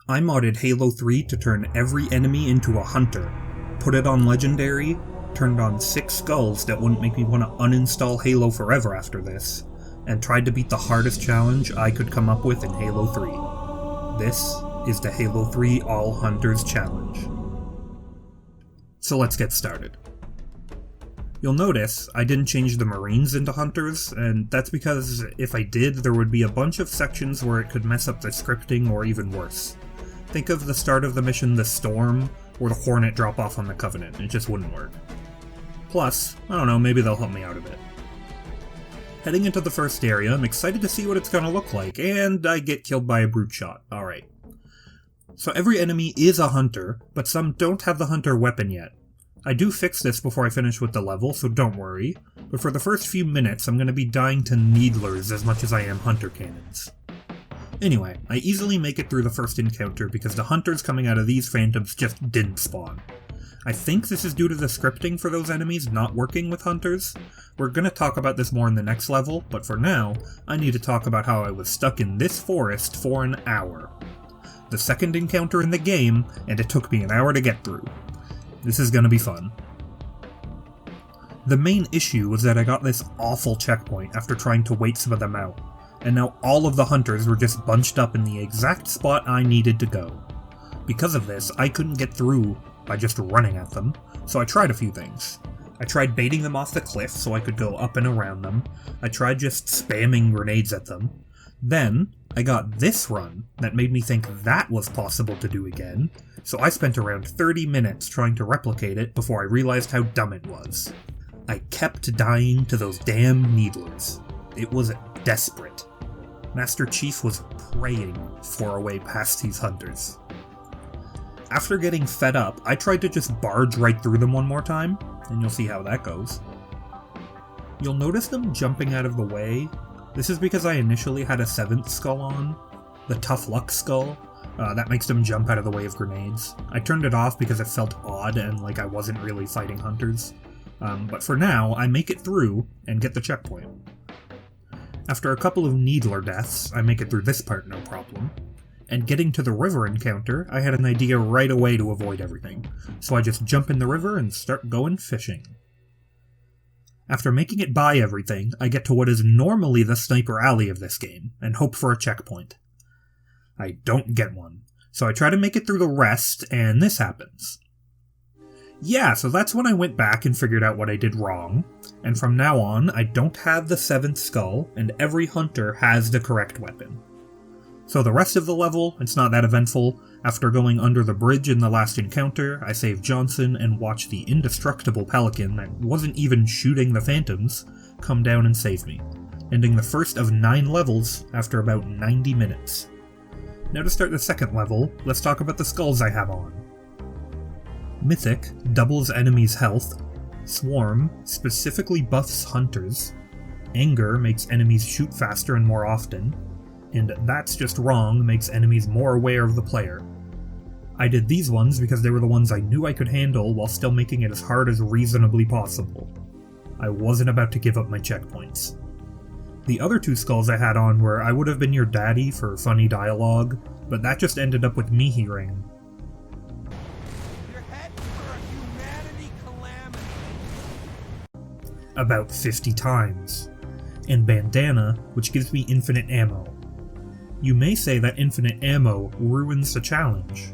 I modded Halo 3 to turn every enemy into a hunter, put it on Legendary, turned on 6 skulls that wouldn't make me want to uninstall Halo forever after this, and tried to beat the hardest challenge I could come up with in Halo 3. This is the Halo 3 All Hunters Challenge. So let's get started. You'll notice I didn't change the Marines into Hunters, and that's because if I did, there would be a bunch of sections where it could mess up the scripting or even worse. Think of the start of the mission The Storm, or the Hornet drop off on the Covenant, it just wouldn't work. Plus, I don't know, maybe they'll help me out a bit. Heading into the first area, I'm excited to see what it's gonna look like, and I get killed by a brute shot, alright. So every enemy is a hunter, but some don't have the hunter weapon yet. I do fix this before I finish with the level, so don't worry, but for the first few minutes I'm gonna be dying to needlers as much as I am hunter cannons. Anyway, I easily make it through the first encounter because the hunters coming out of these phantoms just didn't spawn. I think this is due to the scripting for those enemies not working with hunters. We're gonna talk about this more in the next level, but for now, I need to talk about how I was stuck in this forest for an hour. The second encounter in the game, and it took me an hour to get through. This is gonna be fun. The main issue was that I got this awful checkpoint after trying to wait some of them out, and now all of the hunters were just bunched up in the exact spot I needed to go. Because of this, I couldn't get through by just running at them, so I tried a few things. I tried baiting them off the cliff so I could go up and around them. I tried just spamming grenades at them. Then, I got this run that made me think that was possible to do again, so I spent around 30 minutes trying to replicate it before I realized how dumb it was. I kept dying to those damn needlers. It was desperate. Master Chief was praying for a way past these hunters. After getting fed up, I tried to just barge right through them one more time, and you'll see how that goes. You'll notice them jumping out of the way. This is because I initially had a 7th skull on, the Tough Luck skull. That makes them jump out of the way of grenades. I turned it off because it felt odd and like I wasn't really fighting hunters. But for now, I make it through and get the checkpoint. After a couple of needler deaths, I make it through this part no problem. And getting to the river encounter, I had an idea right away to avoid everything, so I just jump in the river and start going fishing. After making it by everything, I get to what is normally the sniper alley of this game, and hope for a checkpoint. I don't get one, so I try to make it through the rest, and this happens. Yeah, so that's when I went back and figured out what I did wrong, and from now on, I don't have the 7th skull, and every hunter has the correct weapon. So the rest of the level, it's not that eventful. After going under the bridge in the last encounter, I save Johnson and watch the indestructible Pelican that wasn't even shooting the phantoms come down and save me, ending the first of 9 levels after about 90 minutes. Now to start the second level, let's talk about the skulls I have on. Mythic doubles enemies' health, Swarm specifically buffs hunters, Anger makes enemies shoot faster and more often, and That's Just Wrong makes enemies more aware of the player. I did these ones because they were the ones I knew I could handle while still making it as hard as reasonably possible. I wasn't about to give up my checkpoints. The other 2 skulls I had on were I would have been your daddy for funny dialogue, but that just ended up with me hearing, "You're heading for a humanity calamity," about 50 times, and Bandana, which gives me infinite ammo. You may say that infinite ammo ruins the challenge.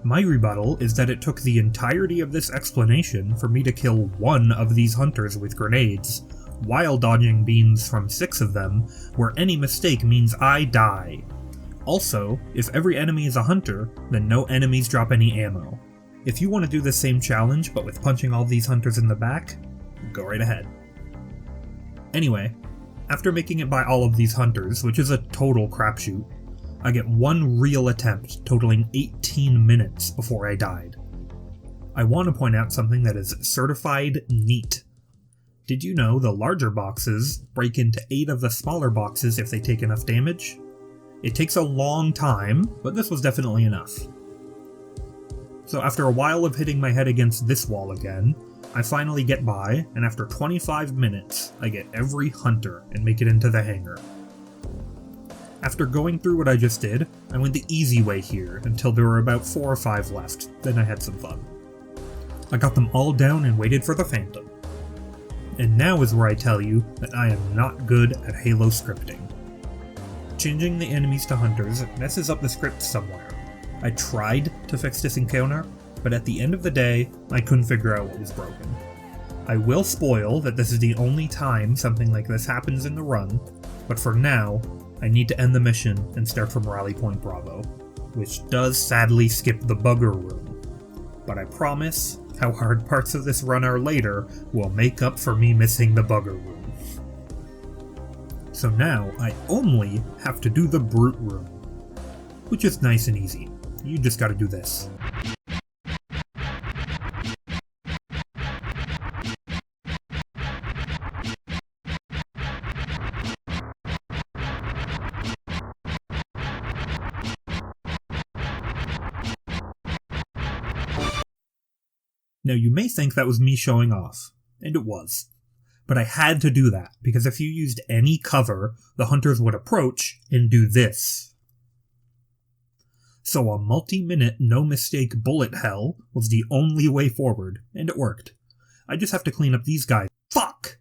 My rebuttal is that it took the entirety of this explanation for me to kill 1 of these hunters with grenades, while dodging beams from 6 of them, where any mistake means I die. Also, if every enemy is a hunter, then no enemies drop any ammo. If you want to do the same challenge but with punching all these hunters in the back, go right ahead. Anyway, after making it by all of these hunters, which is a total crapshoot, I get 1 real attempt totaling 18 minutes before I died. I want to point out something that is certified neat. Did you know the larger boxes break into 8 of the smaller boxes if they take enough damage? It takes a long time, but this was definitely enough. So after a while of hitting my head against this wall again, I finally get by, and after 25 minutes, I get every hunter and make it into the hangar. After going through what I just did, I went the easy way here until there were about 4 or 5 left, then I had some fun. I got them all down and waited for the Phantom. And now is where I tell you that I am not good at Halo scripting. Changing the enemies to hunters messes up the script somewhere. I tried to fix this encounter, but at the end of the day, I couldn't figure out what was broken. I will spoil that this is the only time something like this happens in the run, but for now, I need to end the mission and start from Rally Point Bravo, which does sadly skip the bugger room. But I promise, how hard parts of this run are later will make up for me missing the bugger room. So now, I only have to do the brute room, which is nice and easy. You just gotta do this. Now you may think that was me showing off, and it was. But I had to do that, because if you used any cover, the hunters would approach and do this. So a multi-minute, no-mistake bullet hell was the only way forward, and it worked. I just have to clean up these guys. Fuck!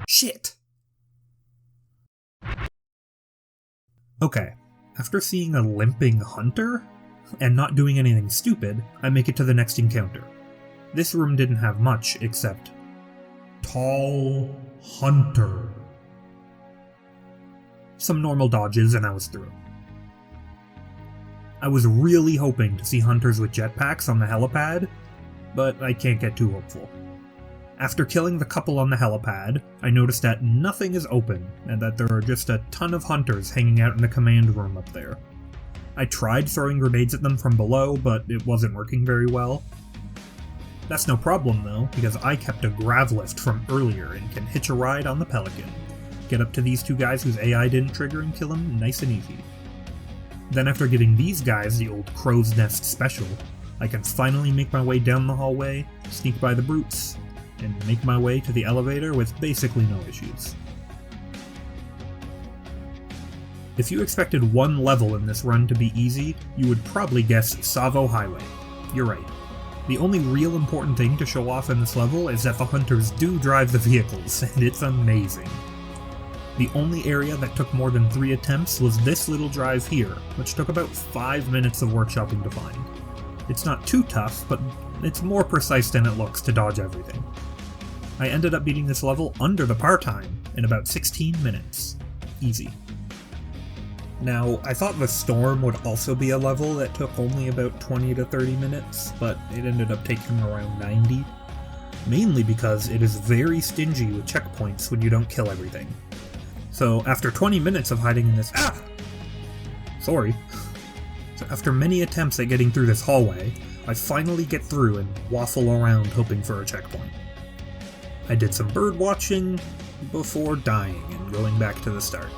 Shit! Okay. After seeing a limping hunter, and not doing anything stupid, I make it to the next encounter. This room didn't have much, except Tall Hunter. Some normal dodges and I was through. I was really hoping to see hunters with jetpacks on the helipad, but I can't get too hopeful. After killing the couple on the helipad, I noticed that nothing is open, and that there are just a ton of hunters hanging out in the command room up there. I tried throwing grenades at them from below, but it wasn't working very well. That's no problem though, because I kept a grav lift from earlier and can hitch a ride on the Pelican. Get up to these 2 guys whose AI didn't trigger and kill them nice and easy. Then after giving these guys the old crow's nest special, I can finally make my way down the hallway, sneak by the brutes, and make my way to the elevator with basically no issues. If you expected one level in this run to be easy, you would probably guess Tsavo Highway. You're right. The only real important thing to show off in this level is that the hunters do drive the vehicles, and it's amazing. The only area that took more than 3 attempts was this little drive here, which took about 5 minutes of workshopping to find. It's not too tough, but it's more precise than it looks to dodge everything. I ended up beating this level under the par time in about 16 minutes. Easy. Now, I thought the storm would also be a level that took only about 20 to 30 minutes, but it ended up taking around 90. Mainly because it is very stingy with checkpoints when you don't kill everything. So after 20 minutes of hiding in this— Sorry. So after many attempts at getting through this hallway, I finally get through and waffle around hoping for a checkpoint. I did some bird watching before dying and going back to the start.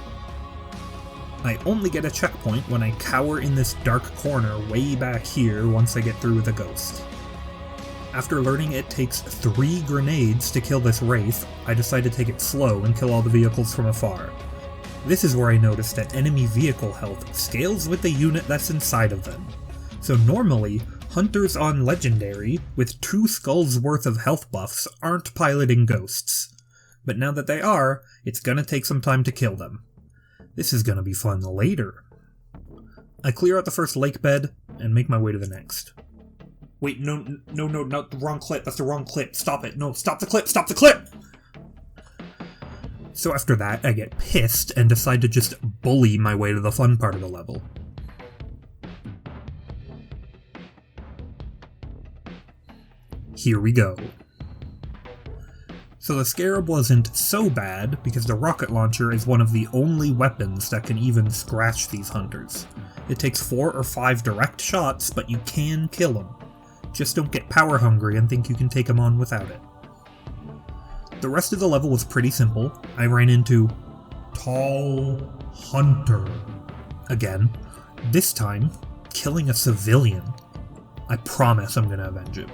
I only get a checkpoint when I cower in this dark corner way back here once I get through with a ghost. After learning it takes 3 grenades to kill this wraith, I decide to take it slow and kill all the vehicles from afar. This is where I noticed that enemy vehicle health scales with the unit that's inside of them. So normally, hunters on Legendary with 2 skulls worth of health buffs aren't piloting ghosts. But now that they are, it's gonna take some time to kill them. This is gonna be fun later. I clear out the first lake bed and make my way to the next. Wait, no, not the wrong clip, that's the wrong clip, stop it, no, stop the clip! So after that, I get pissed and decide to just bully my way to the fun part of the level. Here we go. So the Scarab wasn't so bad, because the rocket launcher is one of the only weapons that can even scratch these hunters. It takes 4 or 5 direct shots, but you can kill them. Just don't get power hungry and think you can take them on without it. The rest of the level was pretty simple. I ran into Tall Hunter again, this time killing a civilian. I promise I'm gonna avenge him.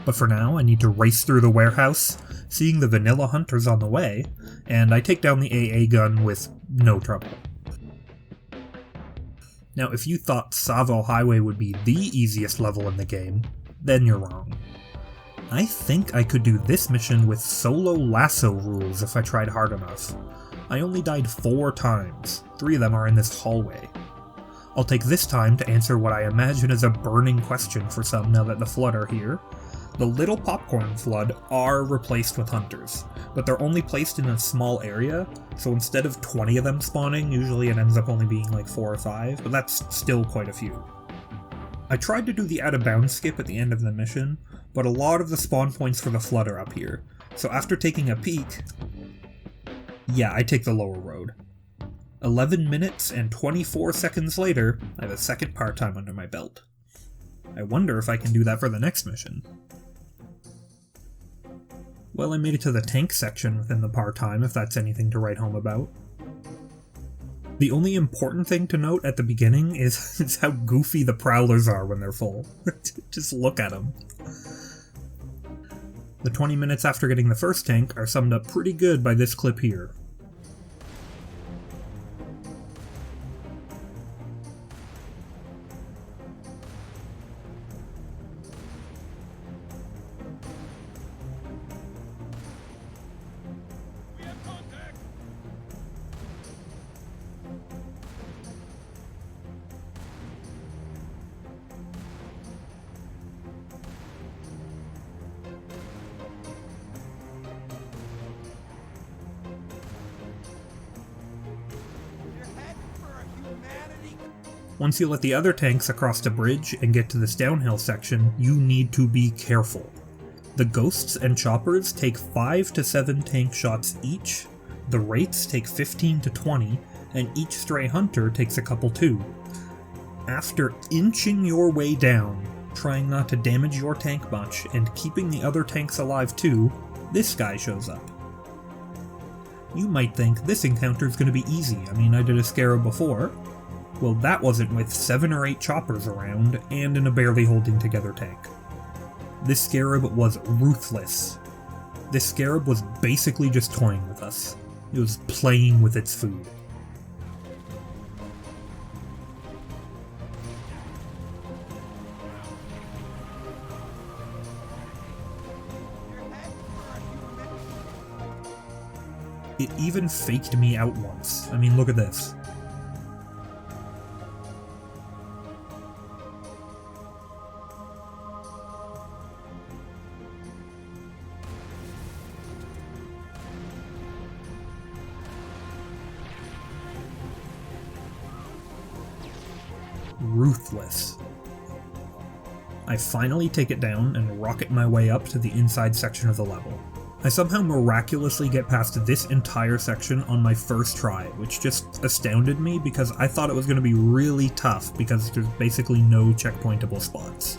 But for now, I need to race through the warehouse. Seeing the vanilla hunters on the way, and I take down the AA gun with no trouble. Now, if you thought Tsavo Highway would be the easiest level in the game, then you're wrong. I think I could do this mission with solo lasso rules if I tried hard enough. I only died 4 times, 3 of them are in this hallway. I'll take this time to answer what I imagine is a burning question for some now that the Flood are here. The little popcorn Flood are replaced with hunters, but they're only placed in a small area, so instead of 20 of them spawning, usually it ends up only being like 4 or 5, but that's still quite a few. I tried to do the out of bounds skip at the end of the mission, but a lot of the spawn points for the Flood are up here, so after taking a peek, yeah, I take the lower road. 11 minutes and 24 seconds later, I have a second part-time under my belt. I wonder if I can do that for the next mission. Well, I made it to the tank section within the part-time, if that's anything to write home about. The only important thing to note at the beginning is how goofy the prowlers are when they're full. Just look at them. The 20 minutes after getting the first tank are summed up pretty good by this clip here. Once you let the other tanks across the bridge and get to this downhill section, you need to be careful. The ghosts and choppers take 5 to 7 tank shots each, the wraiths take 15 to 20, and each stray hunter takes a couple too. After inching your way down, trying not to damage your tank much, and keeping the other tanks alive too, this guy shows up. You might think this encounter is going to be easy, I mean I did a scarab before. Well, that wasn't with 7 or 8 choppers around, and in a barely holding together tank. This scarab was ruthless. This scarab was basically just toying with us. It was playing with its food. It even faked me out once. I mean, look at this. Ruthless. I finally take it down and rocket my way up to the inside section of the level. I somehow miraculously get past this entire section on my first try, which just astounded me because I thought it was going to be really tough because there's basically no checkpointable spots.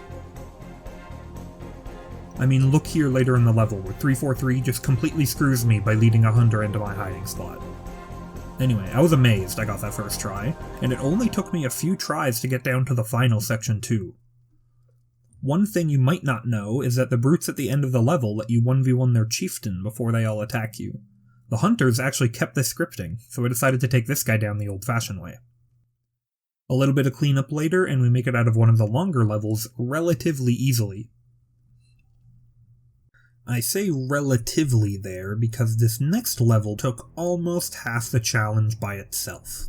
I mean, look here later in the level where 343 just completely screws me by leading a hunter into my hiding spot. Anyway, I was amazed I got that first try, and it only took me a few tries to get down to the final section too. One thing you might not know is that the brutes at the end of the level let you 1v1 their chieftain before they all attack you. The hunters actually kept this scripting, so I decided to take this guy down the old-fashioned way. A little bit of cleanup later, and we make it out of one of the longer levels relatively easily. I say relatively there because this next level took almost half the challenge by itself.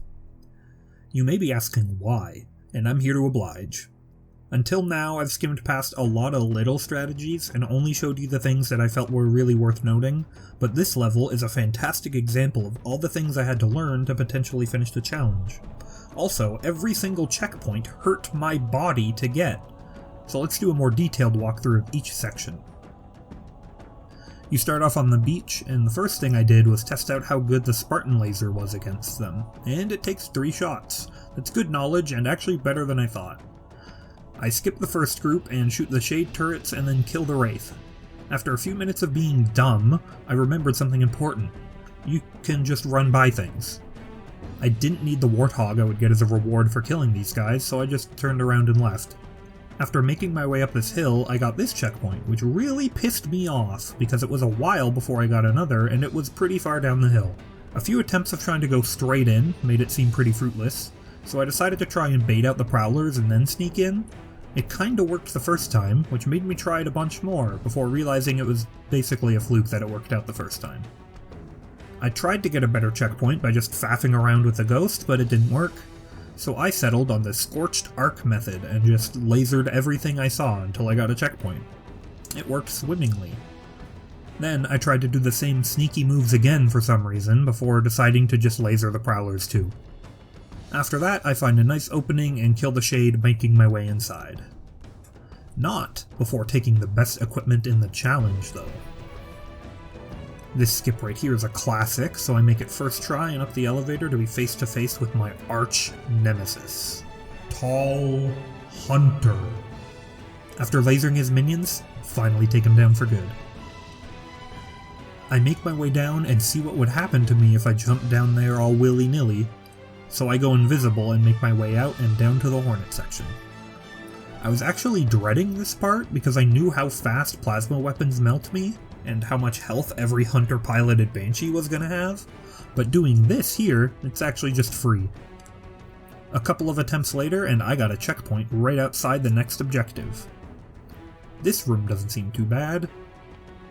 You may be asking why, and I'm here to oblige. Until now, I've skimmed past a lot of little strategies and only showed you the things that I felt were really worth noting, but this level is a fantastic example of all the things I had to learn to potentially finish the challenge. Also, every single checkpoint hurt my body to get, so let's do a more detailed walkthrough of each section. You start off on the beach, and the first thing I did was test out how good the Spartan laser was against them, and it takes 3 shots. That's good knowledge and actually better than I thought. I skip the first group and shoot the shade turrets and then kill the wraith. After a few minutes of being dumb, I remembered something important. You can just run by things. I didn't need the warthog I would get as a reward for killing these guys, so I just turned around and left. After making my way up this hill, I got this checkpoint, which really pissed me off because it was a while before I got another and it was pretty far down the hill. A few attempts of trying to go straight in made it seem pretty fruitless, so I decided to try and bait out the prowlers and then sneak in. It kinda worked the first time, which made me try it a bunch more, before realizing it was basically a fluke that it worked out the first time. I tried to get a better checkpoint by just faffing around with the ghost, but it didn't work, so I settled on the scorched arc method and just lasered everything I saw until I got a checkpoint. It worked swimmingly. Then I tried to do the same sneaky moves again for some reason, before deciding to just laser the prowlers too. After that, I find a nice opening and kill the shade, making my way inside. Not before taking the best equipment in the challenge, though. This skip right here is a classic, so I make it first try and up the elevator to be face to face with my arch nemesis, Tall Hunter. After lasering his minions, finally take him down for good. I make my way down and see what would happen to me if I jumped down there all willy-nilly, so I go invisible and make my way out and down to the Hornet section. I was actually dreading this part because I knew how fast plasma weapons melt me, and how much health every Hunter-piloted Banshee was gonna have, but doing this here, it's actually just free. A couple of attempts later and I got a checkpoint right outside the next objective. This room doesn't seem too bad.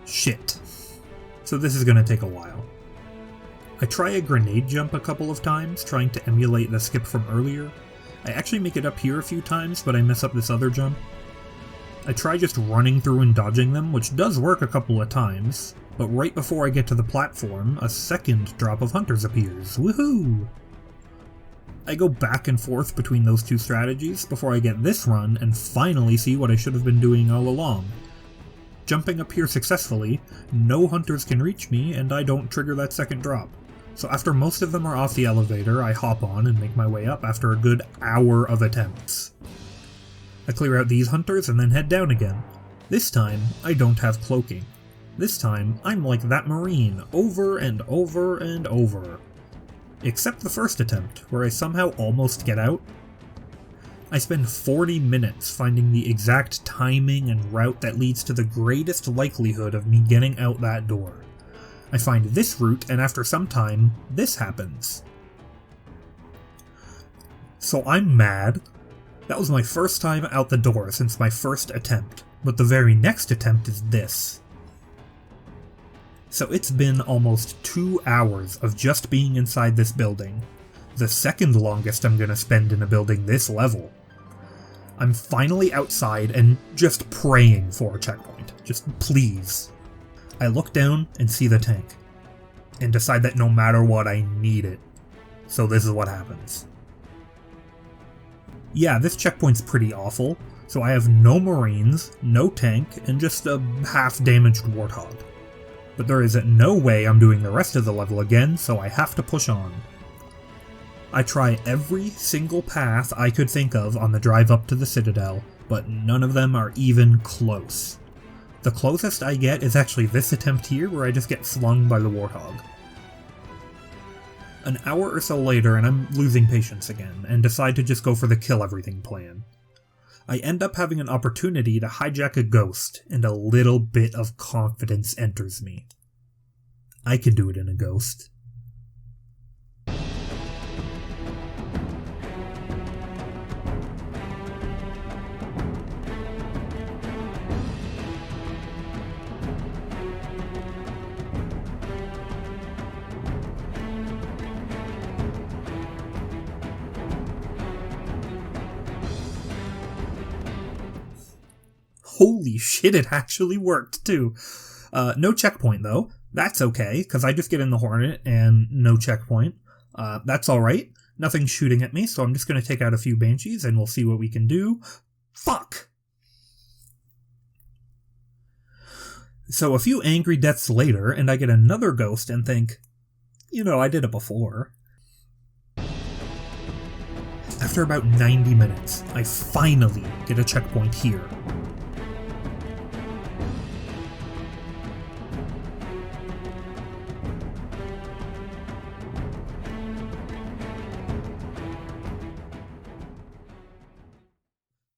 Shit. So this is gonna take a while. I try a grenade jump a couple of times, trying to emulate the skip from earlier. I actually make it up here a few times, but I mess up this other jump. I try just running through and dodging them, which does work a couple of times, but right before I get to the platform, a second drop of hunters appears. Woohoo! I go back and forth between those two strategies before I get this run and finally see what I should have been doing all along. Jumping up here successfully, no hunters can reach me and I don't trigger that second drop. So after most of them are off the elevator, I hop on and make my way up after a good hour of attempts. I clear out these hunters and then head down again. This time, I don't have cloaking. This time, I'm like that Marine, over and over and over. Except the first attempt, where I somehow almost get out. I spend 40 minutes finding the exact timing and route that leads to the greatest likelihood of me getting out that door. I find this route, and after some time, this happens. So I'm mad. That was my first time out the door since my first attempt, but the very next attempt is this. So it's been almost 2 hours of just being inside this building, the second longest I'm gonna spend in a building this level. I'm finally outside and just praying for a checkpoint, just please. I look down and see the tank, and decide that no matter what I need it. So this is what happens. Yeah, this checkpoint's pretty awful, so I have no Marines, no tank, and just a half-damaged Warthog. But there is no way I'm doing the rest of the level again, so I have to push on. I try every single path I could think of on the drive up to the Citadel, but none of them are even close. The closest I get is actually this attempt here, where I just get flung by the Warthog. An hour or so later, and I'm losing patience again, and decide to just go for the kill everything plan. I end up having an opportunity to hijack a ghost, and a little bit of confidence enters me. I can do it in a ghost. Holy shit, it actually worked, too. No checkpoint, though. That's okay, because I just get in the Hornet and no checkpoint. That's alright. Nothing's shooting at me, so I'm just going to take out a few Banshees and we'll see what we can do. Fuck! So a few angry deaths later, and I get another ghost and think, you know, I did it before. After about 90 minutes, I finally get a checkpoint here.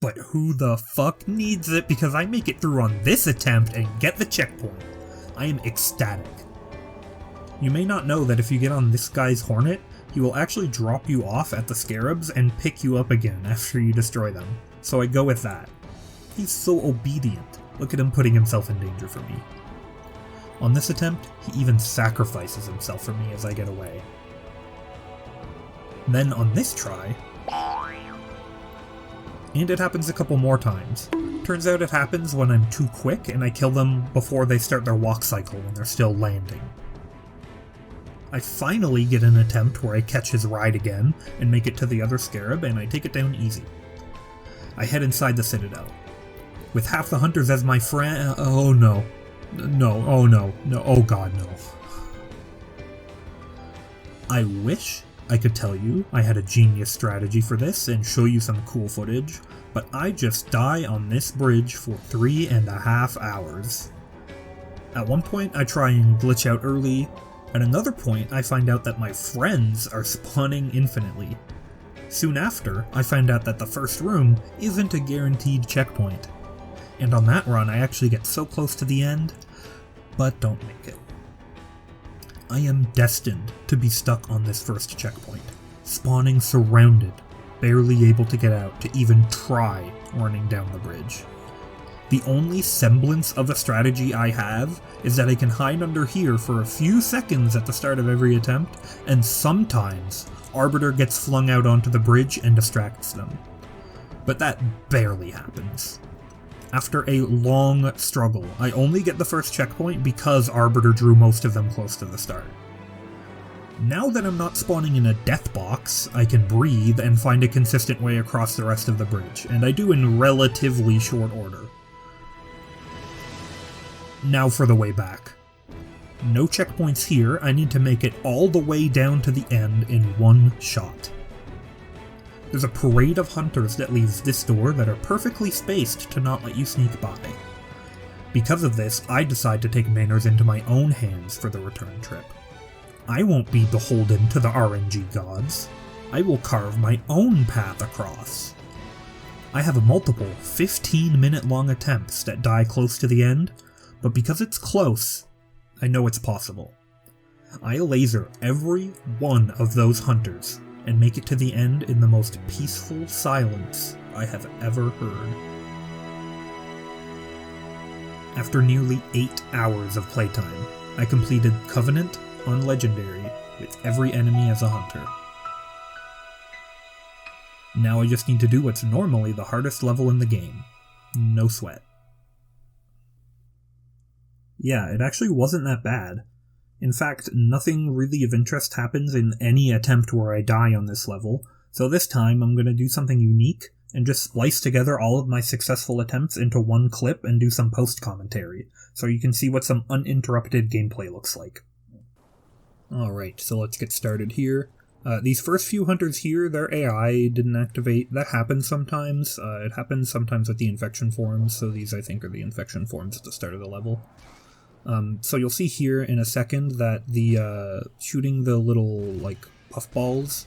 But who the fuck needs it, because I make it through on this attempt and get the checkpoint. I am ecstatic. You may not know that if you get on this guy's Hornet, he will actually drop you off at the Scarabs and pick you up again after you destroy them. So I go with that. He's so obedient. Look at him putting himself in danger for me. On this attempt, he even sacrifices himself for me as I get away. Then on this try, and it happens a couple more times. Turns out it happens when I'm too quick and I kill them before they start their walk cycle when they're still landing. I finally get an attempt where I catch his ride again and make it to the other Scarab, and I take it down easy. I head inside the Citadel. With half the hunters as my friend. Oh no. No, oh no, no, oh god, no. I wish I could tell you I had a genius strategy for this and show you some cool footage, but I just die on this bridge for 3.5 hours. At one point I try and glitch out early, at another point I find out that my friends are spawning infinitely. Soon after, I find out that the first room isn't a guaranteed checkpoint. And on that run I actually get so close to the end, but don't make it. I am destined to be stuck on this first checkpoint, spawning surrounded, barely able to get out to even try running down the bridge. The only semblance of a strategy I have is that I can hide under here for a few seconds at the start of every attempt, and sometimes Arbiter gets flung out onto the bridge and distracts them. But that barely happens. After a long struggle, I only get the first checkpoint because Arbiter drew most of them close to the start. Now that I'm not spawning in a death box, I can breathe and find a consistent way across the rest of the bridge, and I do in relatively short order. Now for the way back. No checkpoints here, I need to make it all the way down to the end in one shot. There's a parade of hunters that leaves this door that are perfectly spaced to not let you sneak by. Because of this, I decide to take manners into my own hands for the return trip. I won't be beholden to the RNG gods. I will carve my own path across. I have multiple 15-minute long attempts that die close to the end, but because it's close, I know it's possible. I laser every one of those hunters and make it to the end in the most peaceful silence I have ever heard. After nearly 8 hours of playtime, I completed Covenant on Legendary with every enemy as a hunter. Now I just need to do what's normally the hardest level in the game. No sweat. Yeah, it actually wasn't that bad. In fact, nothing really of interest happens in any attempt where I die on this level, so this time I'm going to do something unique and just splice together all of my successful attempts into one clip and do some post-commentary, so you can see what some uninterrupted gameplay looks like. Alright, so let's get started here. These first few hunters here, their AI didn't activate. That happens sometimes. It happens sometimes with the infection forms, so these I think are the infection forms at the start of the level. So you'll see here in a second that the shooting the little like puffballs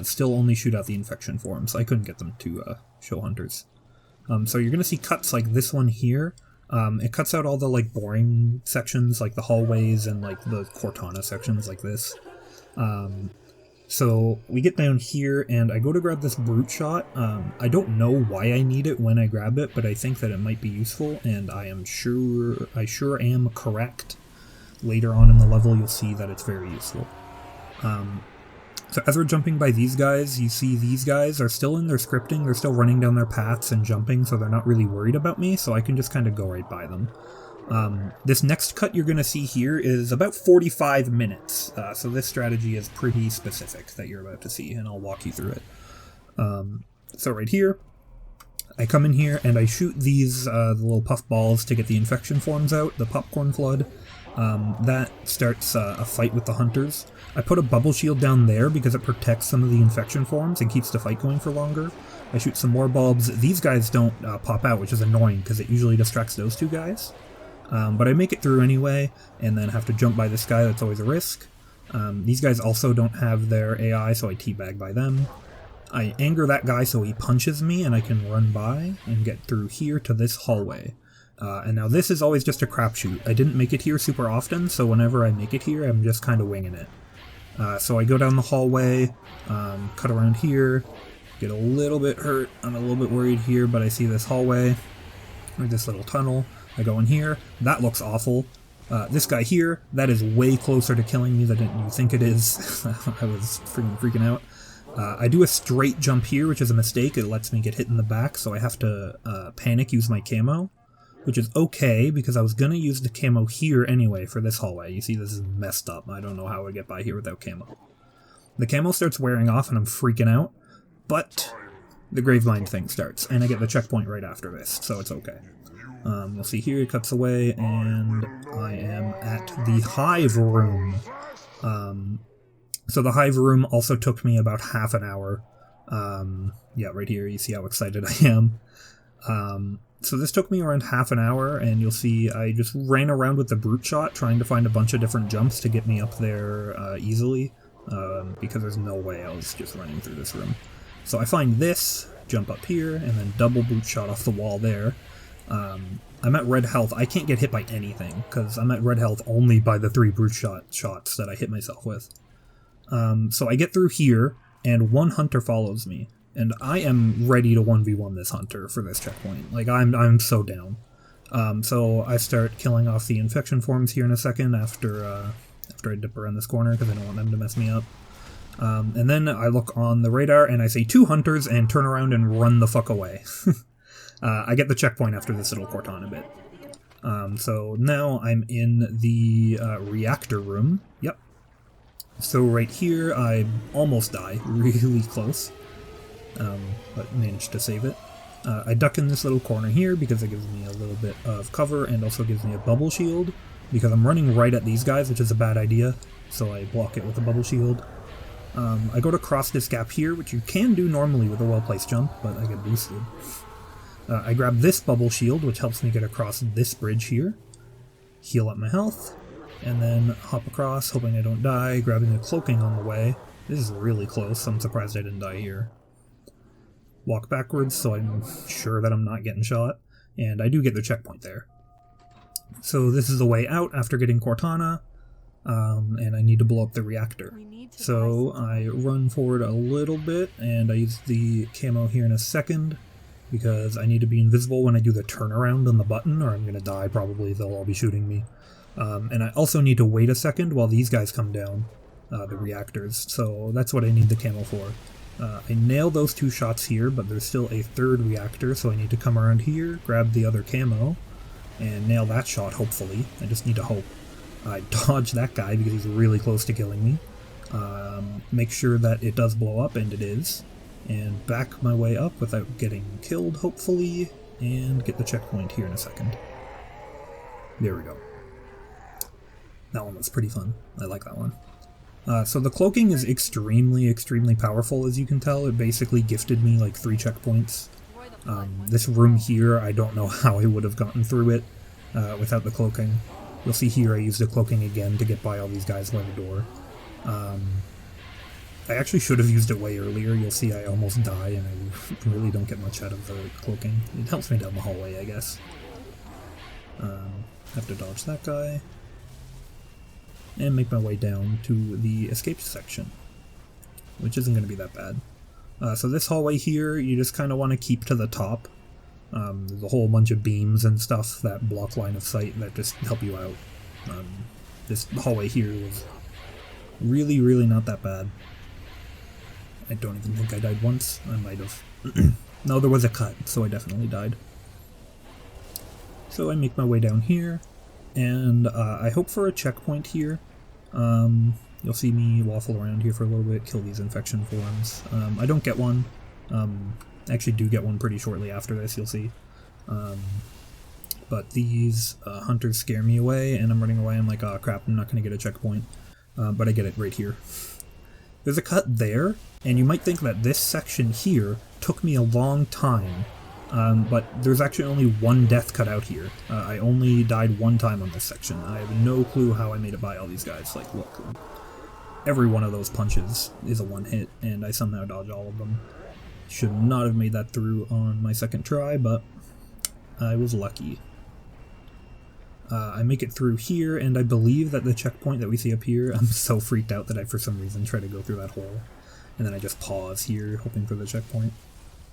still only shoot out the infection forms. I couldn't get them to show hunters. So you're gonna see cuts like this one here. It cuts out all the like boring sections, like the hallways and like the Cortana sections like this. So we get down here and I go to grab this brute shot. I don't know why I need it when I grab it, but I think that it might be useful, and I sure am correct. Later on in the level you'll see that it's very useful. So as we're jumping by these guys, you see these guys are still in their scripting, they're still running down their paths and jumping, so they're not really worried about me, so I can just kind of go right by them. This next cut you're going to see here is about 45 minutes, so this strategy is pretty specific that you're about to see, and I'll walk you through it. So right here, I come in here and I shoot these the little puff balls to get the infection forms out, the popcorn flood. That starts a fight with the hunters. I put a bubble shield down there because it protects some of the infection forms and keeps the fight going for longer. I shoot some more bulbs. These guys don't pop out, which is annoying because it usually distracts those two guys. But I make it through anyway, and then have to jump by this guy. That's always a risk. These guys also don't have their AI, so I teabag by them. I anger that guy so he punches me and I can run by and get through here to this hallway. And now this is always just a crapshoot. I didn't make it here super often, so whenever I make it here, I'm just kind of winging it. So I go down the hallway, cut around here, get a little bit hurt. I'm a little bit worried here, but I see this hallway, or this little tunnel. I go in here. That looks awful. This guy here, that is way closer to killing me than you think it is. I was freaking out. I do a straight jump here, which is a mistake. It lets me get hit in the back, so I have to panic use my camo, which is okay, because I was going to use the camo here anyway for this hallway. You see, this is messed up. I don't know how I get by here without camo. The camo starts wearing off, and I'm freaking out, but the Gravemind thing starts, and I get the checkpoint right after this, so it's okay. You'll see here, it cuts away, and I am at the Hive Room. So the Hive Room also took me about half an hour. Yeah, right here, you see how excited I am. So this took me around half an hour, and you'll see I just ran around with the brute shot, trying to find a bunch of different jumps to get me up there easily, because there's no way I was just running through this room. So I find this, jump up here, and then double brute shot off the wall there. I'm at red health. I can't get hit by anything, because I'm at red health only by the 3 brute shots that I hit myself with. So I get through here, and one hunter follows me, and I am ready to 1v1 this hunter for this checkpoint. Like, I'm so down. So I start killing off the infection forms here in a second after I dip around this corner, because I don't want them to mess me up. And then I look on the radar, and I say 2 hunters, and turn around and run the fuck away. I get the checkpoint after this little Cortana bit. So now I'm in the reactor room. Yep. So right here, I almost die, really close, but managed to save it. I duck in this little corner here because it gives me a little bit of cover and also gives me a bubble shield, because I'm running right at these guys, which is a bad idea, so I block it with a bubble shield. I go to cross this gap here, which you can do normally with a well-placed jump, but I get boosted. I grab this bubble shield, which helps me get across this bridge here, heal up my health, and then hop across, hoping I don't die, grabbing a cloaking on the way. This is really close, so I'm surprised I didn't die here. Walk backwards, so I'm sure that I'm not getting shot, and I do get the checkpoint there. So this is the way out after getting Cortana, and I need to blow up the reactor. So I run forward a little bit, and I use the camo here in a second, because I need to be invisible when I do the turnaround on the button, or I'm going to die probably, they'll all be shooting me. And I also need to wait a second while these guys come down, the reactors, so that's what I need the camo for. I nail those 2 shots here, but there's still a 3rd reactor, so I need to come around here, grab the other camo, and nail that shot, hopefully. I just need to hope. I dodge that guy because he's really close to killing me. Make sure that it does blow up, and it is. And back my way up without getting killed, hopefully, and get the checkpoint here in a second. There we go. That one was pretty fun. I like that one. So the cloaking is extremely powerful, as you can tell. It basically gifted me like 3 checkpoints. This room here, I don't know how I would have gotten through it without the cloaking. You'll see here I used the cloaking again to get by all these guys by the door. I actually should have used it way earlier. You'll see I almost die, and I really don't get much out of the cloaking. It helps me down the hallway, I guess. Have to dodge that guy. And make my way down to the escape section, which isn't going to be that bad. So this hallway here, you just kind of want to keep to the top. There's a whole bunch of beams and stuff that block line of sight that just help you out. This hallway here is really not that bad. I don't even think I died once. I might have. No, there was a cut, so I definitely died. So I make my way down here, and I hope for a checkpoint here. You'll see me waffle around here for a little bit, kill these infection forms. I don't get one. I actually do get one pretty shortly after this, you'll see. But these hunters scare me away, and I'm running away. I'm like, oh crap, I'm not going to get a checkpoint. But I get it right here. There's a cut there, and you might think that this section here took me a long time. But there's actually only 1 death cut out here. I only died 1 time on this section. I have no clue how I made it by all these guys. Like, look. every one of those punches is a one hit, and I somehow dodge all of them. Should not have made that through on my second try, but I was lucky. I make it through here, and I believe that the checkpoint that we see up here, I'm so freaked out that I for some reason try to go through that hole. And then I just pause here, hoping for the checkpoint.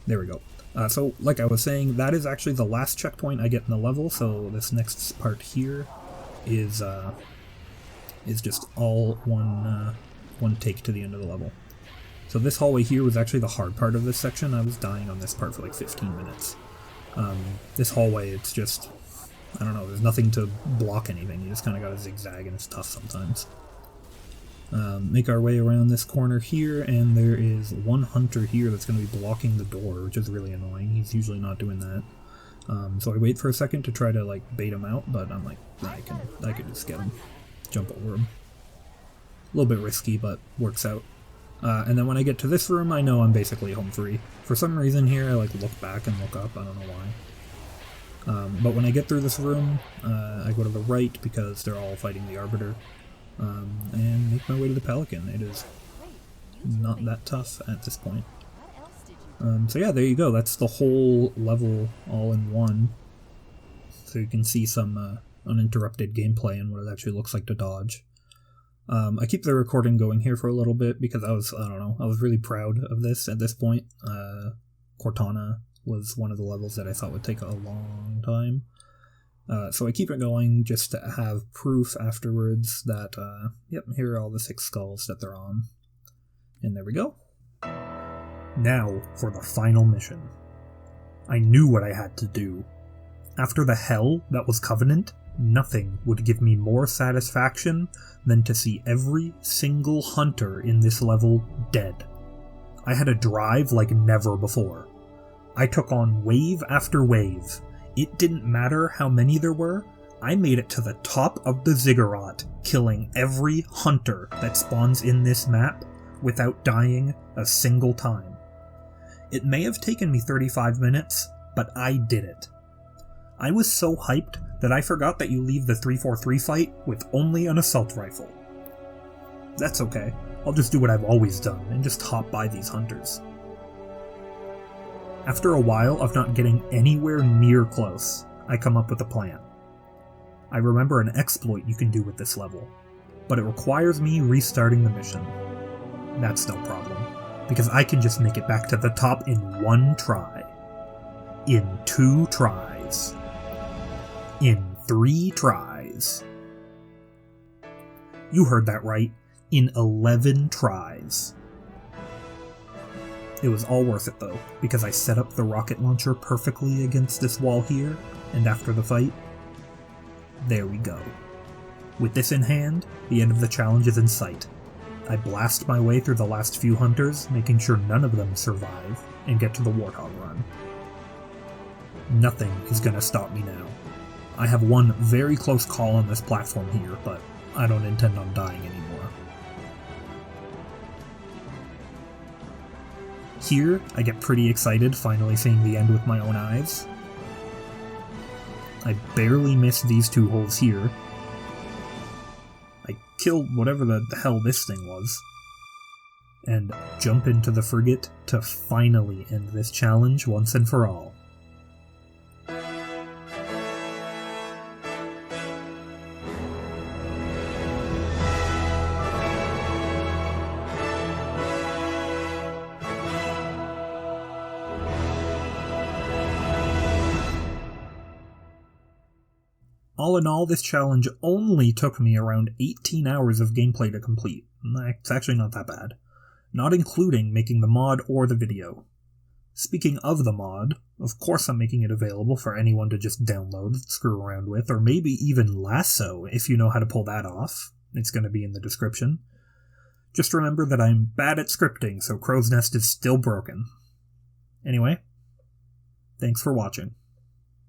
There we go. So, like I was saying, that is actually the last checkpoint I get in the level, so this next part here is just all one take to the end of the level. So this hallway here was actually the hard part of this section. I was dying on this part for like 15 minutes. This hallway, it's just, I don't know, there's nothing to block anything. You just kind of gotta zigzag, and it's tough sometimes. Make our way around this corner here, and there is one hunter here that's going to be blocking the door, which is really annoying. He's usually not doing that. So I wait for a second to try to like bait him out, but I'm like, I can just get him, jump over him. A little bit risky, but works out. And then when I get to this room, I know I'm basically home free. For some reason here, I like look back and look up. I don't know why. But when I get through this room, I go to the right because they're all fighting the Arbiter. And make my way to the Pelican. It is not that tough at this point. So yeah, there you go. That's the whole level all in one. So you can see some uninterrupted gameplay and what it actually looks like to dodge. I keep the recording going here for a little bit because I was really proud of this at this point. Cortana was one of the levels that I thought would take a long time. So I keep it going just to have proof afterwards that, yep, here are all the 6 skulls that they're on. And there we go. Now for the final mission. I knew what I had to do. After the hell that was Covenant, nothing would give me more satisfaction than to see every single hunter in this level dead. I had a drive like never before. I took on wave after wave. It didn't matter how many there were, I made it to the top of the ziggurat, killing every hunter that spawns in this map without dying a single time. It may have taken me 35 minutes, but I did it. I was so hyped that I forgot that you leave the 343 fight with only an assault rifle. That's okay, I'll just do what I've always done and just hop by these hunters. After a while of not getting anywhere near close, I come up with a plan. I remember an exploit you can do with this level, but it requires me restarting the mission. That's no problem, because I can just make it back to the top in 1 try. In 2 tries. In 3 tries. You heard that right, in 11 tries. It was all worth it though, because I set up the rocket launcher perfectly against this wall here, and after the fight, there we go. With this in hand, the end of the challenge is in sight. I blast my way through the last few hunters, making sure none of them survive, and get to the Warthog run. Nothing is gonna stop me now. I have one very close call on this platform here, but I don't intend on dying anymore. Here, I get pretty excited finally seeing the end with my own eyes. I barely miss these 2 holes here. I kill whatever the hell this thing was. And jump into the frigate to finally end this challenge once and for all. All in all, this challenge only took me around 18 hours of gameplay to complete. It's actually not that bad. Not including making the mod or the video. Speaking of the mod, of course I'm making it available for anyone to just download, screw around with, or maybe even lasso if you know how to pull that off. It's going to be in the description. Just remember that I'm bad at scripting, so Crow's Nest is still broken. Anyway, thanks for watching.